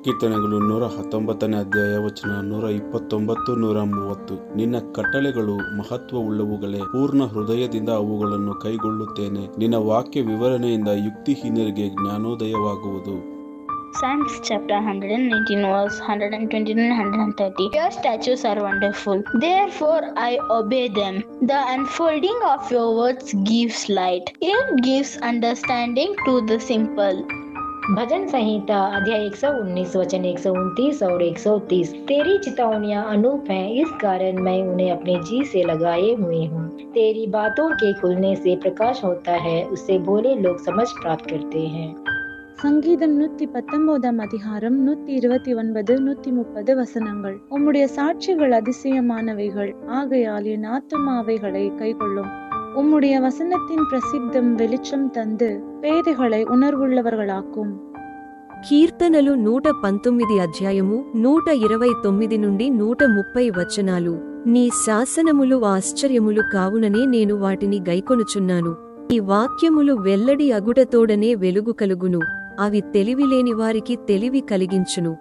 ಕೀರ್ತನೆಗಳು 119 ಅಧ್ಯಾಯ ವಚನ 129, 130. ನಿನ್ನ ಕಟ್ಟಳೆಗಳು ಮಹತ್ವವುಳ್ಳವುಗಳೇ, ಪೂರ್ಣ ಹೃದಯದಿಂದ ಅವುಗಳನ್ನು ಕೈಗೊಳ್ಳುತ್ತೇನೆ. ನಿನ್ನ ವಾಕ್ಯ ವಿವರಣೆಯಿಂದ ಯುಕ್ತಿಹೀನರಿಗೆ ಜ್ಞಾನೋದಯವಾಗುವುದು. Psalms chapter 119 verse 129 130. Your statutes are wonderful, therefore I obey them. The unfolding of your words gives light, it gives understanding to the simple. भजन संहिता अध्याय 119 वचन 129 और 130। तेरी चितौनियां अनूप हैं, इस कारण मैं उन्हें अपने जी से लगाए हुए हूँ। तेरी बातों के खुलने से प्रकाश होता है, उससे भोले लोग समझ प्राप्त करते हैं। சங்கீதம் 119 அதிகாரம் 129 130 வசனங்கள். உம்முடைய சாட்சிகள் அதிசயமானவைகள், ஆகையால் என் ஆத்துமா அவைகளை கைக்கொள்ளும். உம்முடைய வசனத்தின் பிரசித்தம் வெளிச்சம் தந்து பேதைகளை ఉణర్వుள்ளவர்களாக்கும். కీర్తనలు 119 అధ్యాయము 129 నుండి 130 వచనాలు. నీ శాసనములు ఆశ్చర్యములు కావుననే నేను వాటిని గైకొనుచున్నాను. ఈ వాక్యములు వెల్లడి అగుటతోడనే వెలుగు కలుగును, అవి తెలివిలేని వారికి తెలివి కలిగించును.